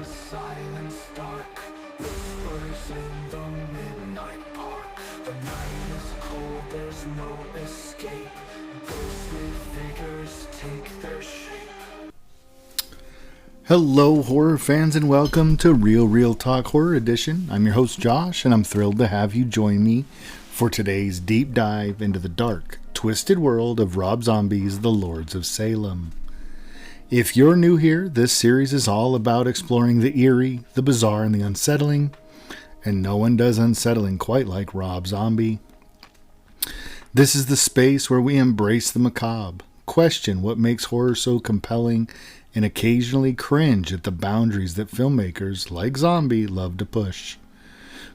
the silence dark, whispers in the midnight park. The night is cold, there's no escape. Ghostly figures take their shape. Hello, horror fans, and welcome to Real Talk Horror Edition. I'm your host, Josh, and I'm thrilled to have you join me for today's deep dive into the dark, twisted world of Rob Zombie's The Lords of Salem. If you're new here, this series is all about exploring the eerie, the bizarre, and the unsettling, and no one does unsettling quite like Rob Zombie. This is the space where we embrace the macabre, question what makes horror so compelling, and occasionally cringe at the boundaries that filmmakers like Zombie love to push.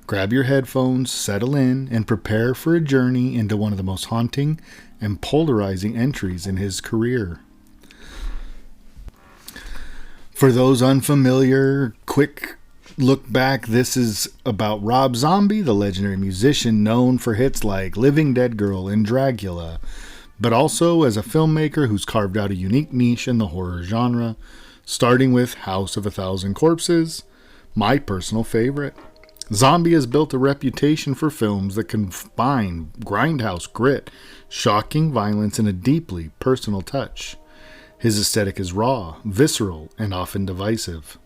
Grab your headphones, settle in, and prepare for a journey into one of the most haunting and polarizing entries in his career. For those unfamiliar, quick look back, this is about Rob Zombie, the legendary musician known for hits like Living Dead Girl and Dracula, but also as a filmmaker who's carved out a unique niche in the horror genre, starting with House of a Thousand Corpses, my personal favorite. Zombie has built a reputation for films that combine grindhouse grit, shocking violence, and a deeply personal touch. His aesthetic is raw, visceral, and often divisive.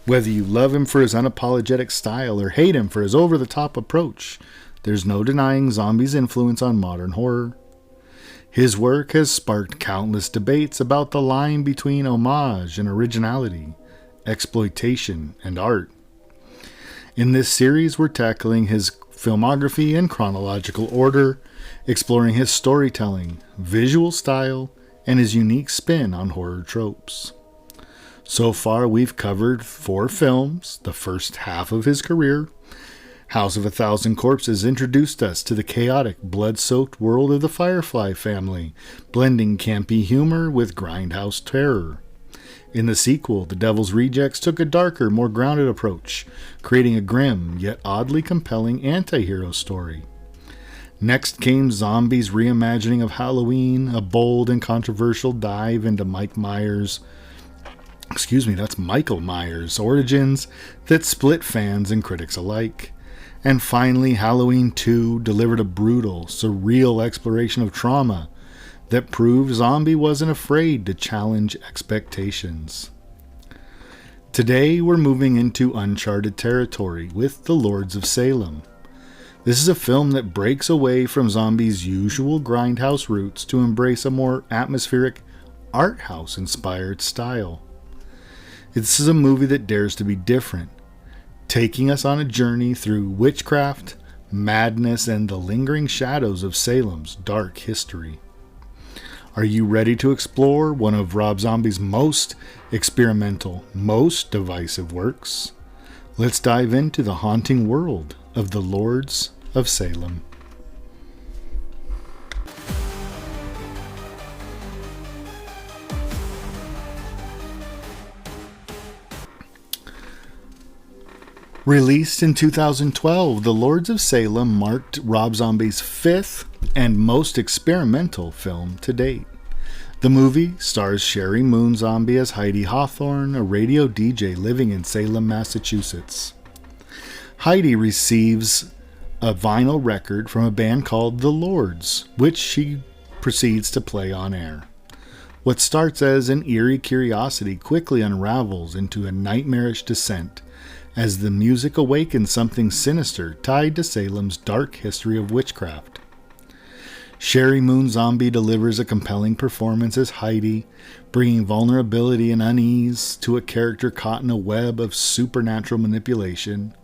Whether you love him for his unapologetic style or hate him for his over-the-top approach, there's no denying Zombie's influence on modern horror. His work has sparked countless debates about the line between homage and originality, exploitation and art. In this series, we're tackling his filmography in chronological order, exploring his storytelling, visual style, and his unique spin on horror tropes. So far, we've covered 4 films, the first half of his career. House of a Thousand Corpses introduced us to the chaotic, blood-soaked world of the Firefly family, blending campy humor with grindhouse terror. In the sequel, The Devil's Rejects took a darker, more grounded approach, creating a grim yet oddly compelling anti-hero story. Next came Zombie's reimagining of Halloween, a bold and controversial dive into Michael Myers' origins that split fans and critics alike. And finally, Halloween 2 delivered a brutal, surreal exploration of trauma that proved Zombie wasn't afraid to challenge expectations. Today, we're moving into uncharted territory with The Lords of Salem. This is a film that breaks away from Zombie's usual grindhouse roots to embrace a more atmospheric, art house-inspired style. This is a movie that dares to be different, taking us on a journey through witchcraft, madness, and the lingering shadows of Salem's dark history. Are you ready to explore one of Rob Zombie's most experimental, most divisive works? Let's dive into the haunting world of the Lords of Salem. Released in 2012, The Lords of Salem marked Rob Zombie's 5th and most experimental film to date. The movie stars Sheri Moon Zombie as Heidi Hawthorne, a radio DJ living in Salem, Massachusetts. Heidi receives a vinyl record from a band called The Lords, which she proceeds to play on air. What starts as an eerie curiosity quickly unravels into a nightmarish descent as the music awakens something sinister tied to Salem's dark history of witchcraft. Sheri Moon Zombie delivers a compelling performance as Heidi, bringing vulnerability and unease to a character caught in a web of supernatural manipulation.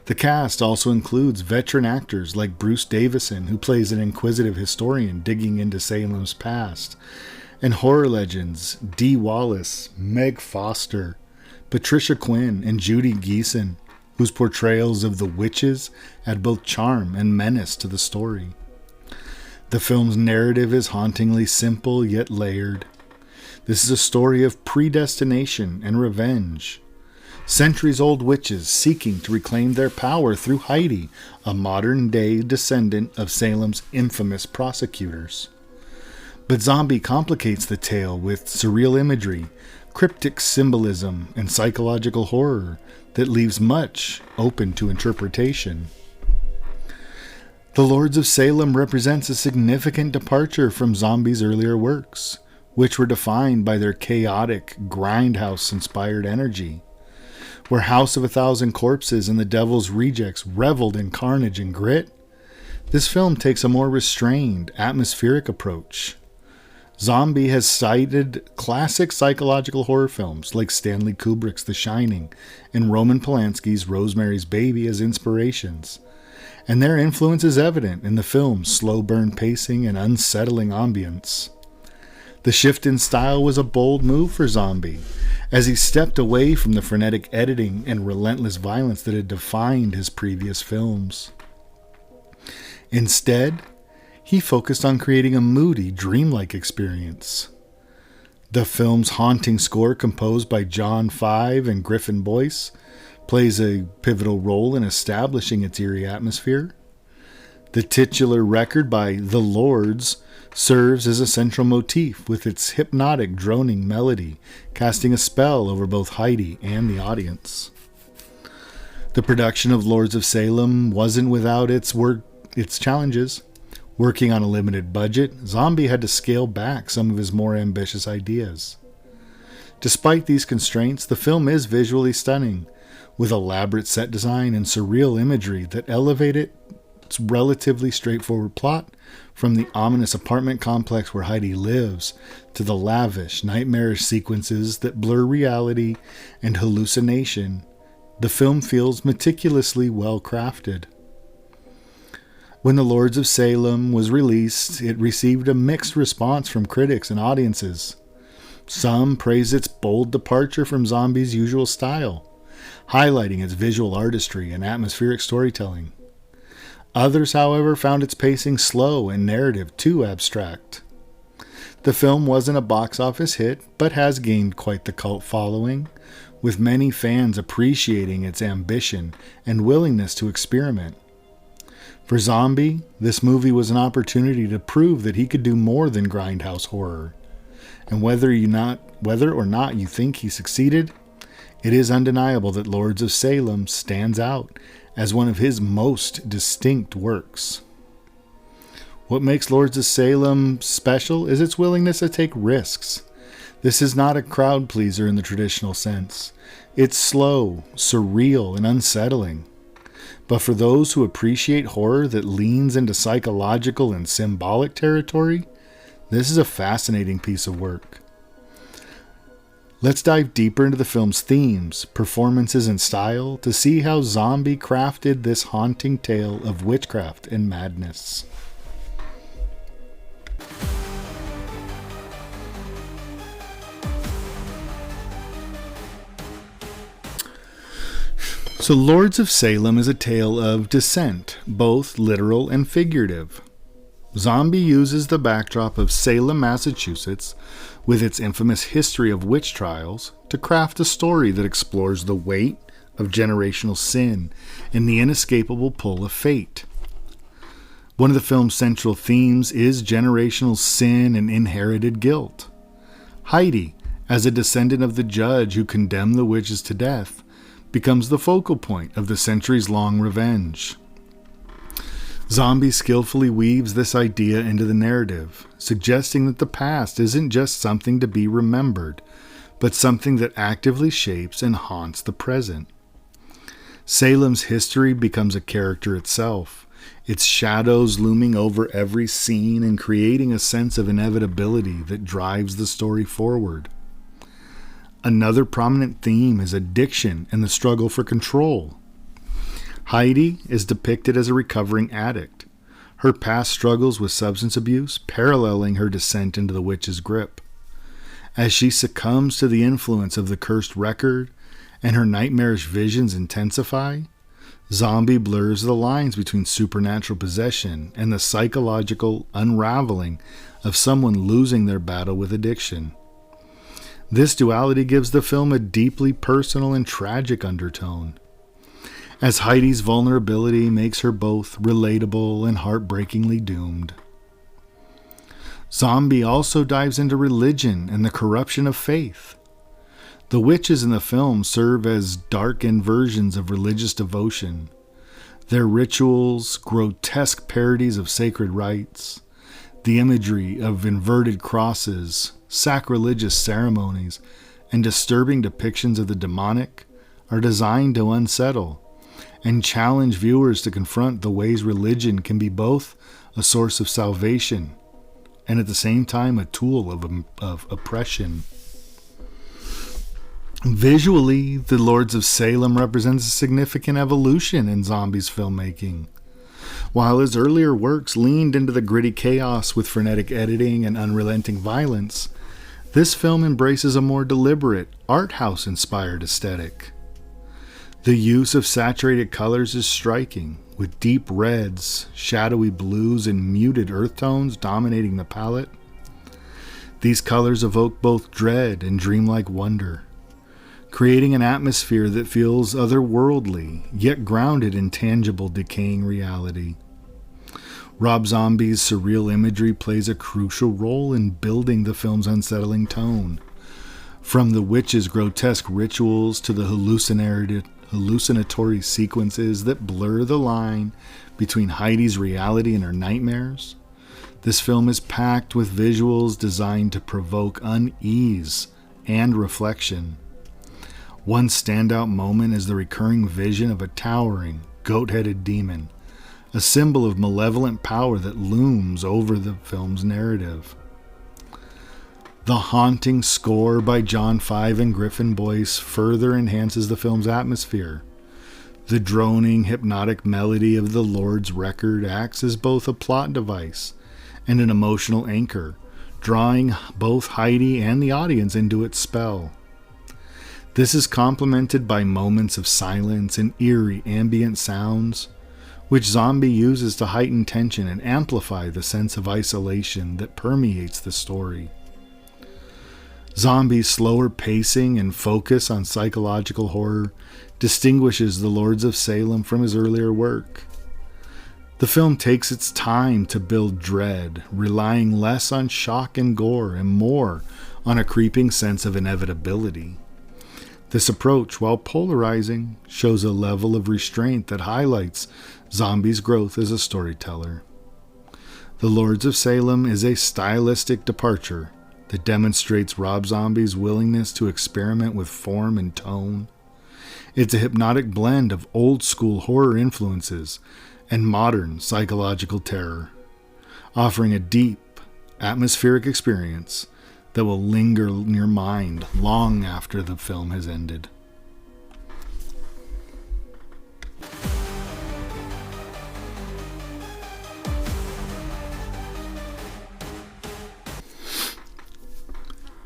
The cast also includes veteran actors like Bruce Davison, who plays an inquisitive historian digging into Salem's past, and horror legends Dee Wallace, Meg Foster, Patricia Quinn, and Judy Geeson, whose portrayals of the witches add both charm and menace to the story. The film's narrative is hauntingly simple yet layered. This is a story of predestination and revenge. Centuries-old witches seeking to reclaim their power through Heidi, a modern-day descendant of Salem's infamous prosecutors. But Zombie complicates the tale with surreal imagery, cryptic symbolism, and psychological horror that leaves much open to interpretation. The Lords of Salem represents a significant departure from Zombie's earlier works, which were defined by their chaotic, grindhouse-inspired energy. Where House of a Thousand Corpses and The Devil's Rejects reveled in carnage and grit, this film takes a more restrained, atmospheric approach. Zombie has cited classic psychological horror films like Stanley Kubrick's The Shining and Roman Polanski's Rosemary's Baby as inspirations, and their influence is evident in the film's slow burn pacing and unsettling ambience. The shift in style was a bold move for Zombie, as he stepped away from the frenetic editing and relentless violence that had defined his previous films. Instead, he focused on creating a moody, dreamlike experience. The film's haunting score, composed by John Five and Griffin Boyce, plays a pivotal role in establishing its eerie atmosphere. The titular record by The Lords serves as a central motif, with its hypnotic, droning melody casting a spell over both Heidi and the audience. The production of Lords of Salem wasn't without its challenges. Working on a limited budget, Zombie had to scale back some of his more ambitious ideas. Despite these constraints, the film is visually stunning, with elaborate set design and surreal imagery that elevate its relatively straightforward plot from the ominous apartment complex where Heidi lives to the lavish, nightmarish sequences that blur reality and hallucination. The film feels meticulously well crafted. When The Lords of Salem was released, it received a mixed response from critics and audiences. Some praised its bold departure from Zombie's usual style, highlighting its visual artistry and atmospheric storytelling. Others, however, found its pacing slow and narrative too abstract. The film wasn't a box office hit, but has gained quite the cult following, with many fans appreciating its ambition and willingness to experiment. For Zombie, this movie was an opportunity to prove that he could do more than grindhouse horror. And whether or not you think he succeeded, it is undeniable that Lords of Salem stands out as one of his most distinct works. What makes Lords of Salem special is its willingness to take risks. This is not a crowd pleaser in the traditional sense. It's slow, surreal, and unsettling. But for those who appreciate horror that leans into psychological and symbolic territory, this is a fascinating piece of work. Let's dive deeper into the film's themes, performances, and style to see how Zombie crafted this haunting tale of witchcraft and madness. So Lords of Salem is a tale of descent, both literal and figurative. Zombie uses the backdrop of Salem, Massachusetts, with its infamous history of witch trials, to craft a story that explores the weight of generational sin and the inescapable pull of fate. One of the film's central themes is generational sin and inherited guilt. Heidi, as a descendant of the judge who condemned the witches to death, becomes the focal point of the centuries-long revenge. Zombie skillfully weaves this idea into the narrative, suggesting that the past isn't just something to be remembered, but something that actively shapes and haunts the present. Salem's history becomes a character itself, its shadows looming over every scene and creating a sense of inevitability that drives the story forward. Another prominent theme is addiction and the struggle for control. Heidi is depicted as a recovering addict, her past struggles with substance abuse paralleling her descent into the witch's grip. As she succumbs to the influence of the cursed record and her nightmarish visions intensify, Zombie blurs the lines between supernatural possession and the psychological unraveling of someone losing their battle with addiction. This duality gives the film a deeply personal and tragic undertone, as Heidi's vulnerability makes her both relatable and heartbreakingly doomed. Zombie also dives into religion and the corruption of faith. The witches in the film serve as darkened versions of religious devotion. Their rituals, grotesque parodies of sacred rites, the imagery of inverted crosses, sacrilegious ceremonies, and disturbing depictions of the demonic are designed to unsettle and challenge viewers to confront the ways religion can be both a source of salvation and at the same time a tool of oppression. Visually, the Lords of Salem represents a significant evolution in Zombie's filmmaking. While his earlier works leaned into the gritty chaos with frenetic editing and unrelenting violence, this film embraces a more deliberate, art house-inspired aesthetic. The use of saturated colors is striking, with deep reds, shadowy blues, and muted earth tones dominating the palette. These colors evoke both dread and dreamlike wonder, creating an atmosphere that feels otherworldly, yet grounded in tangible, decaying reality. Rob Zombie's surreal imagery plays a crucial role in building the film's unsettling tone. From the witches' grotesque rituals to the hallucinatory sequences that blur the line between Heidi's reality and her nightmares, this film is packed with visuals designed to provoke unease and reflection. One standout moment is the recurring vision of a towering, goat-headed demon, a symbol of malevolent power that looms over the film's narrative. The haunting score by John Five and Griffin Boyce further enhances the film's atmosphere. The droning, hypnotic melody of the Lord's record acts as both a plot device and an emotional anchor, drawing both Heidi and the audience into its spell. This is complemented by moments of silence and eerie ambient sounds, which Zombie uses to heighten tension and amplify the sense of isolation that permeates the story. Zombie's slower pacing and focus on psychological horror distinguishes The Lords of Salem from his earlier work. The film takes its time to build dread, relying less on shock and gore and more on a creeping sense of inevitability. This approach, while polarizing, shows a level of restraint that highlights Zombie's growth as a storyteller. The Lords of Salem is a stylistic departure that demonstrates Rob Zombie's willingness to experiment with form and tone. It's a hypnotic blend of old-school horror influences and modern psychological terror, offering a deep, atmospheric experience that will linger in your mind long after the film has ended.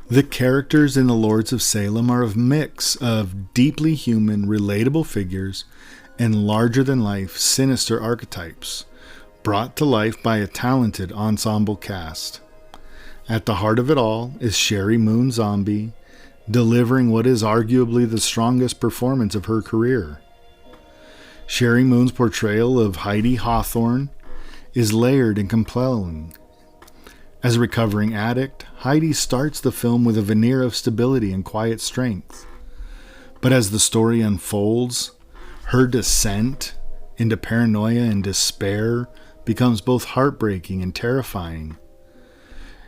The characters in The Lords of Salem are a mix of deeply human, relatable figures and larger-than-life, sinister archetypes, brought to life by a talented ensemble cast. At the heart of it all is Sheri Moon Zombie, delivering what is arguably the strongest performance of her career. Sheri Moon's portrayal of Heidi Hawthorne is layered and compelling. As a recovering addict, Heidi starts the film with a veneer of stability and quiet strength. But as the story unfolds, her descent into paranoia and despair becomes both heartbreaking and terrifying.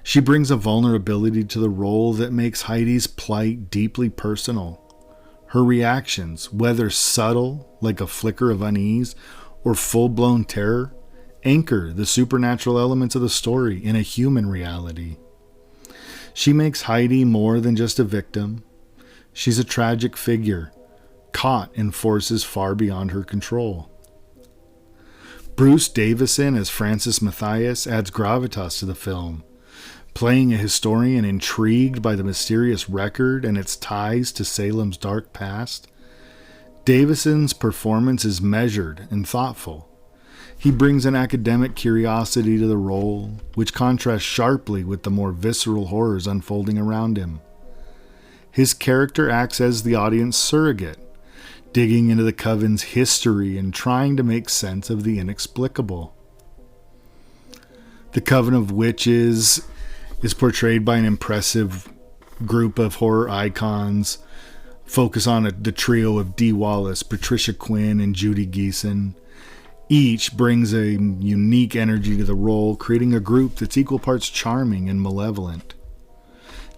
She brings a vulnerability to the role that makes Heidi's plight deeply personal. Her reactions, whether subtle, like a flicker of unease, or full-blown terror, anchor the supernatural elements of the story in a human reality. She makes Heidi more than just a victim. She's a tragic figure, caught in forces far beyond her control. Bruce Davison as Francis Matthias adds gravitas to the film, playing a historian intrigued by the mysterious record and its ties to Salem's dark past. Davison's performance is measured and thoughtful. He brings an academic curiosity to the role, which contrasts sharply with the more visceral horrors unfolding around him. His character acts as the audience surrogate, digging into the coven's history and trying to make sense of the inexplicable. The Coven of Witches is portrayed by an impressive group of horror icons, focus on the trio of Dee Wallace, Patricia Quinn, and Judy Geeson. Each brings a unique energy to the role, creating a group that's equal parts charming and malevolent.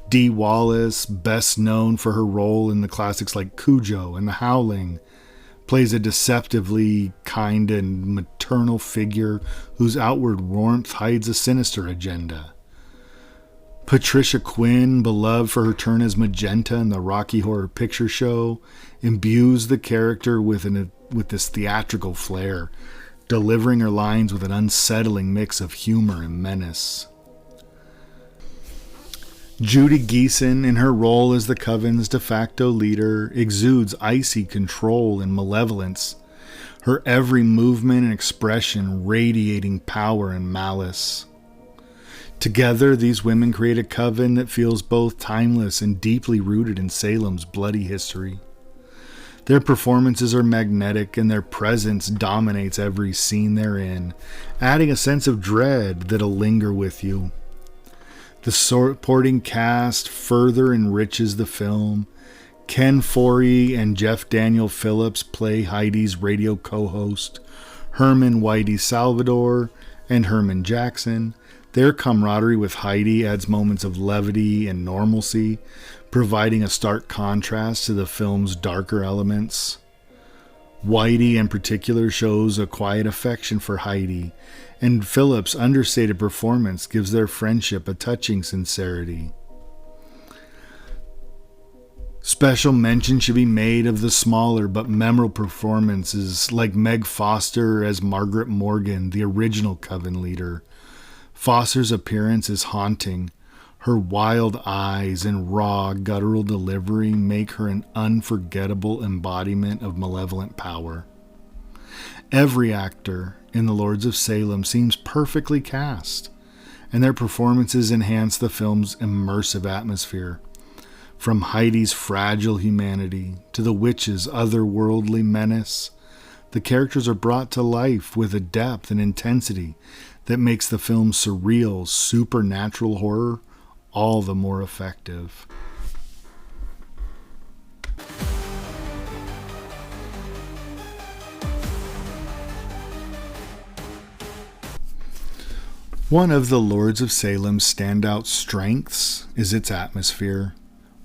Dee Wallace, best known for her role in the classics like Cujo and The Howling, plays a deceptively kind and maternal figure whose outward warmth hides a sinister agenda. Patricia Quinn, beloved for her turn as Magenta in the Rocky Horror Picture Show, imbues the character with this theatrical flair, delivering her lines with an unsettling mix of humor and menace. Judy Geeson, in her role as the Coven's de facto leader, exudes icy control and malevolence, her every movement and expression radiating power and malice. Together, these women create a coven that feels both timeless and deeply rooted in Salem's bloody history. Their performances are magnetic, and their presence dominates every scene they're in, adding a sense of dread that'll linger with you. The supporting cast further enriches the film. Ken Foree and Jeff Daniel Phillips play Heidi's radio co-host, Herman Whitey Salvador and Herman Jackson. Their camaraderie with Heidi adds moments of levity and normalcy, providing a stark contrast to the film's darker elements. Whitey in particular shows a quiet affection for Heidi, and Phillips' understated performance gives their friendship a touching sincerity. Special mention should be made of the smaller but memorable performances like Meg Foster as Margaret Morgan, the original Coven leader. Foster's appearance is haunting. Her wild eyes and raw, guttural delivery make her an unforgettable embodiment of malevolent power. Every actor in the Lords of Salem seems perfectly cast, and their performances enhance the film's immersive atmosphere. From Heidi's fragile humanity to the witch's otherworldly menace, the characters are brought to life with a depth and intensity that makes the film's surreal, supernatural horror all the more effective. One of the Lords of Salem's standout strengths is its atmosphere.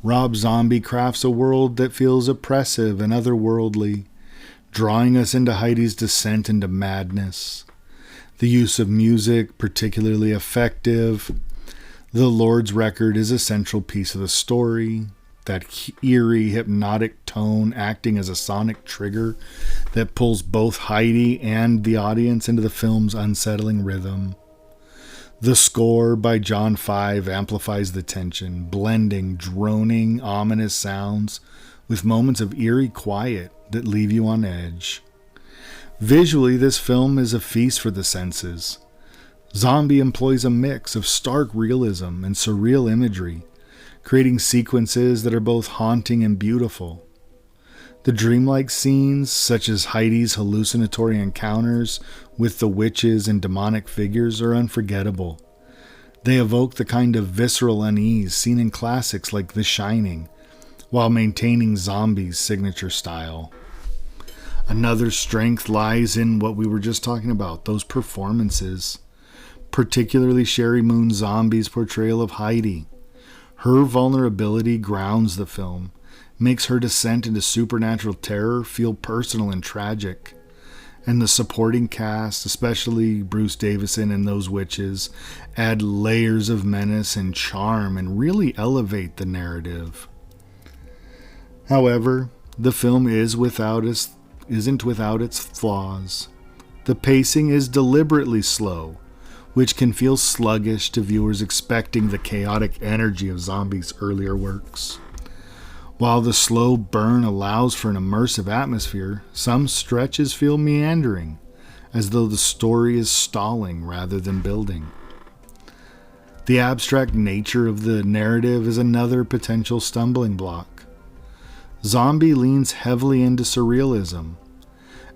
Rob Zombie crafts a world that feels oppressive and otherworldly, drawing us into Heidi's descent into madness. The use of music, particularly effective. The Lord's record is a central piece of the story, that eerie, hypnotic tone acting as a sonic trigger that pulls both Heidi and the audience into the film's unsettling rhythm. The score by John Five amplifies the tension, blending droning, ominous sounds with moments of eerie quiet that leave you on edge. Visually, this film is a feast for the senses. Zombie employs a mix of stark realism and surreal imagery, creating sequences that are both haunting and beautiful. The dreamlike scenes, such as Heidi's hallucinatory encounters with the witches and demonic figures, are unforgettable. They evoke the kind of visceral unease seen in classics like The Shining, while maintaining Zombie's signature style. Another strength lies in what we were just talking about, those performances. Particularly Sheri Moon Zombie's portrayal of Heidi. Her vulnerability grounds the film, makes her descent into supernatural terror feel personal and tragic. And the supporting cast, especially Bruce Davison and those witches, add layers of menace and charm and really elevate the narrative. However, the film isn't without its flaws. The pacing is deliberately slow, which can feel sluggish to viewers expecting the chaotic energy of Zombie's earlier works. While the slow burn allows for an immersive atmosphere, some stretches feel meandering, as though the story is stalling rather than building. The abstract nature of the narrative is another potential stumbling block. Zombie leans heavily into surrealism,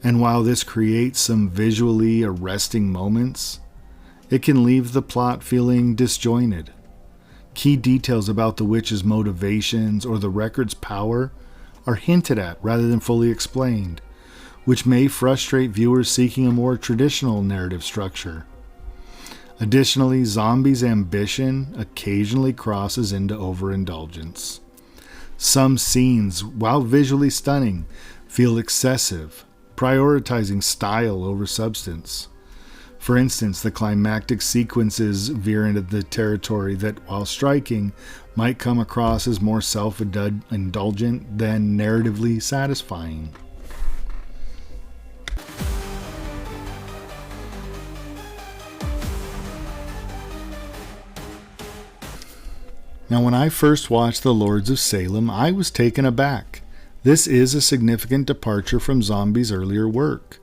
and while this creates some visually arresting moments, it can leave the plot feeling disjointed. Key details about the witch's motivations or the record's power are hinted at rather than fully explained, which may frustrate viewers seeking a more traditional narrative structure. Additionally, Zombie's ambition occasionally crosses into overindulgence. Some scenes, while visually stunning, feel excessive, prioritizing style over substance. For instance, the climactic sequences veer into the territory that, while striking, might come across as more self-indulgent than narratively satisfying. Now, when I first watched The Lords of Salem, I was taken aback. This is a significant departure from Zombie's earlier work.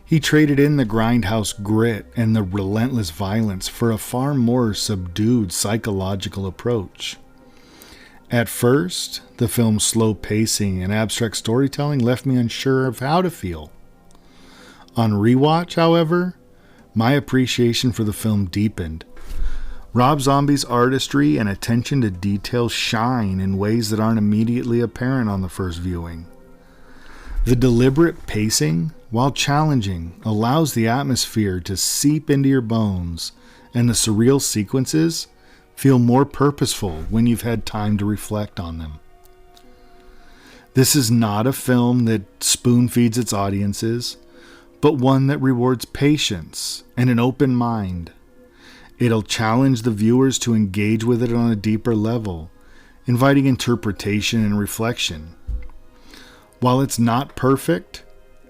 He traded in the grindhouse grit and the relentless violence for a far more subdued psychological approach. At first, the film's slow pacing and abstract storytelling left me unsure of how to feel. On rewatch, however, my appreciation for the film deepened. Rob Zombie's artistry and attention to detail shine in ways that aren't immediately apparent on the first viewing. The deliberate pacing, while challenging, allows the atmosphere to seep into your bones, and the surreal sequences feel more purposeful when you've had time to reflect on them. This is not a film that spoon-feeds its audiences, but one that rewards patience and an open mind. It'll challenge the viewers to engage with it on a deeper level, inviting interpretation and reflection. While it's not perfect,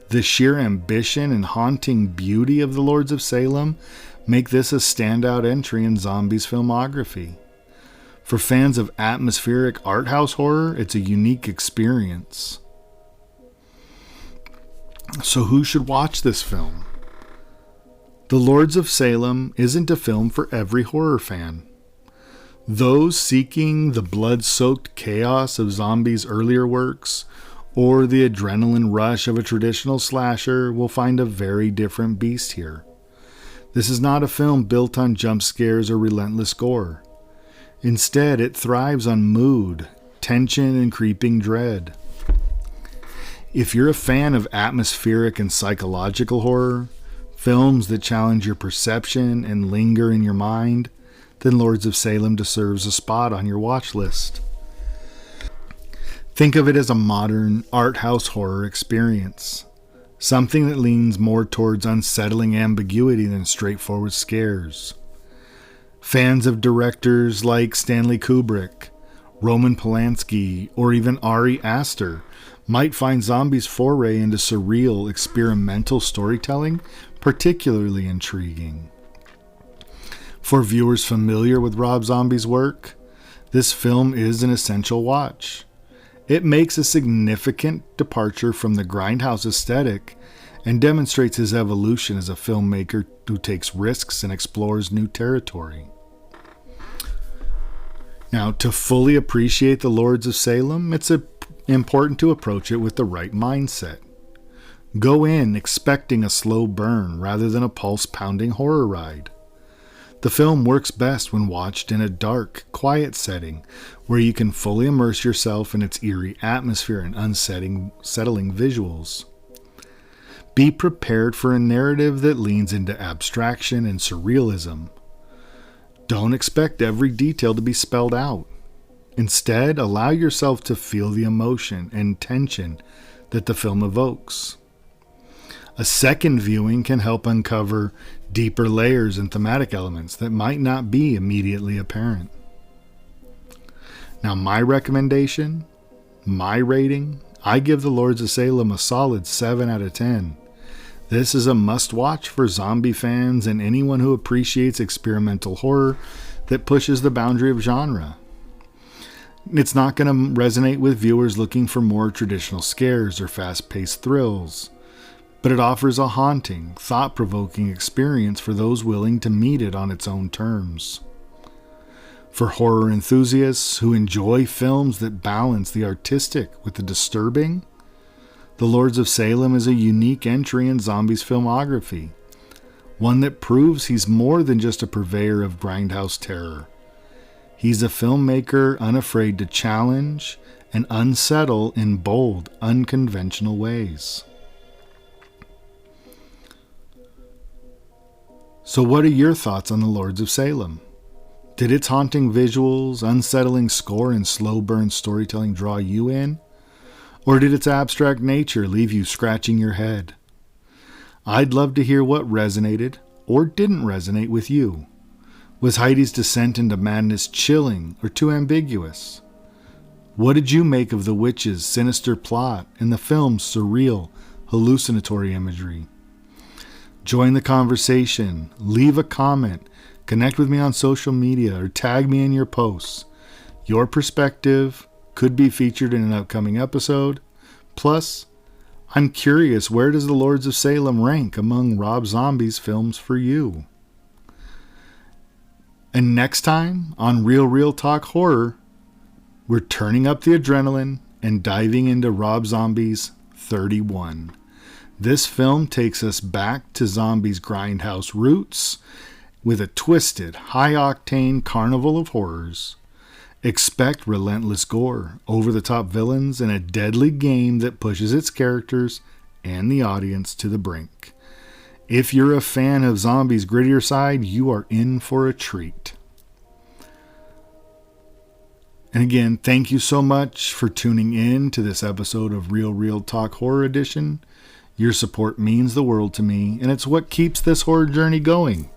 the sheer ambition and haunting beauty of The Lords of Salem make this a standout entry in Zombie's filmography. For fans of atmospheric art house horror, it's a unique experience. So who should watch this film? The Lords of Salem isn't a film for every horror fan. Those seeking the blood-soaked chaos of Zombie's earlier works or the adrenaline rush of a traditional slasher will find a very different beast here. This is not a film built on jump scares or relentless gore. Instead, it thrives on mood, tension, and creeping dread. If you're a fan of atmospheric and psychological horror, films that challenge your perception and linger in your mind, then Lords of Salem deserves a spot on your watch list. Think of it as a modern art house horror experience, something that leans more towards unsettling ambiguity than straightforward scares. Fans of directors like Stanley Kubrick, Roman Polanski, or even Ari Aster might find Zombie's foray into surreal, experimental storytelling particularly intriguing. For viewers familiar with Rob Zombie's work, this film is an essential watch. It makes a significant departure from the grindhouse aesthetic and demonstrates his evolution as a filmmaker who takes risks and explores new territory. Now, to fully appreciate The Lords of Salem, it's important to approach it with the right mindset. Go in expecting a slow burn rather than a pulse-pounding horror ride. The film works best when watched in a dark, quiet setting where you can fully immerse yourself in its eerie atmosphere and unsettling visuals. Be prepared for a narrative that leans into abstraction and surrealism. Don't expect every detail to be spelled out. Instead, allow yourself to feel the emotion and tension that the film evokes. A second viewing can help uncover deeper layers and thematic elements that might not be immediately apparent. Now, my recommendation, my rating, I give The Lords of Salem a solid 7 out of 10. This is a must-watch for zombie fans and anyone who appreciates experimental horror that pushes the boundary of genre. It's not going to resonate with viewers looking for more traditional scares or fast-paced thrills, but it offers a haunting, thought-provoking experience for those willing to meet it on its own terms. For horror enthusiasts who enjoy films that balance the artistic with the disturbing, The Lords of Salem is a unique entry in Zombie's filmography, one that proves he's more than just a purveyor of grindhouse terror. He's a filmmaker unafraid to challenge and unsettle in bold, unconventional ways. So what are your thoughts on the Lords of Salem? Did its haunting visuals, unsettling score, and slow burn storytelling draw you in? Or did its abstract nature leave you scratching your head? I'd love to hear what resonated or didn't resonate with you. Was Heidi's descent into madness chilling or too ambiguous? What did you make of the witch's sinister plot and the film's surreal, hallucinatory imagery? Join the conversation, leave a comment, connect with me on social media, or tag me in your posts. Your perspective could be featured in an upcoming episode. Plus, I'm curious, where does the Lords of Salem rank among Rob Zombie's films for you? And next time on Real Talk Horror, we're turning up the adrenaline and diving into Rob Zombie's 31. This film takes us back to Zombie's grindhouse roots with a twisted, high-octane carnival of horrors. Expect relentless gore, over-the-top villains, and a deadly game that pushes its characters and the audience to the brink. If you're a fan of Zombie's grittier side, you are in for a treat. And again, thank you so much for tuning in to this episode of Real Talk Horror Edition. Your support means the world to me, and it's what keeps this horror journey going.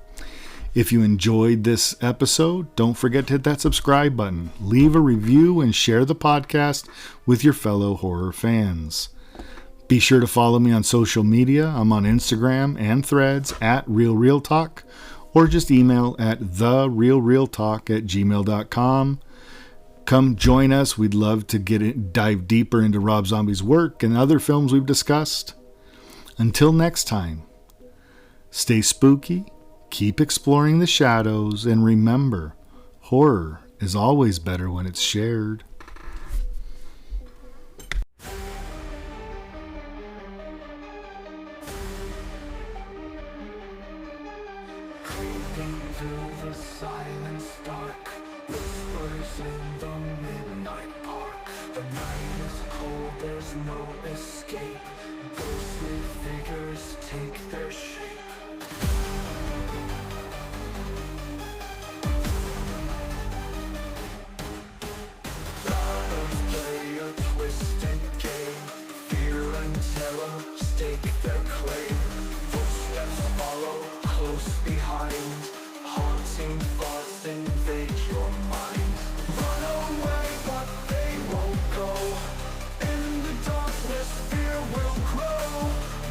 If you enjoyed this episode, don't forget to hit that subscribe button, leave a review, and share the podcast with your fellow horror fans. Be sure to follow me on social media. I'm on Instagram and Threads at RealTalk, or just email at therealrealtalk@gmail.com. Come join us. We'd love to dive deeper into Rob Zombie's work and other films we've discussed. Until next time, stay spooky, keep exploring the shadows, and remember, horror is always better when it's shared. Creeping through the silence dark, whispers in the midnight park. The night is cold, there's no escape. Ghostly figures take their shape. Shadows play a twisted game. Fear and terror stake their claim. Footsteps follow close behind. Haunting thoughts invade your mind. Run away, but they won't go. In the darkness, fear will grow.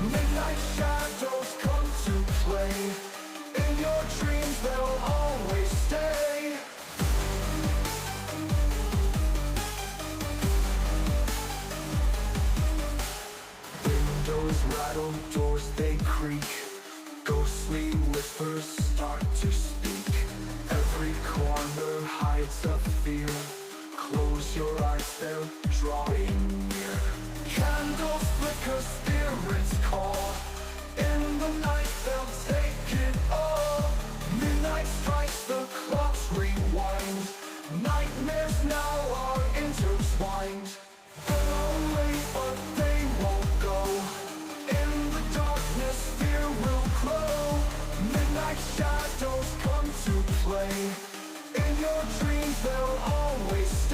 Midnight shadows come to play. In your dreams, they'll always stay. Windows rattle, doors they creak. Ghostly whispers start to speak. Every corner hides a fear. Close your eyes, they're drawing near. Candles flicker, spirits call. In the night they'll take it all. Midnight strikes, the clocks rewind. Nightmares now are intertwined. Run away, but they won't go. In the darkness, fear will grow. Midnight shadows come to play. In your dreams, they'll always stay.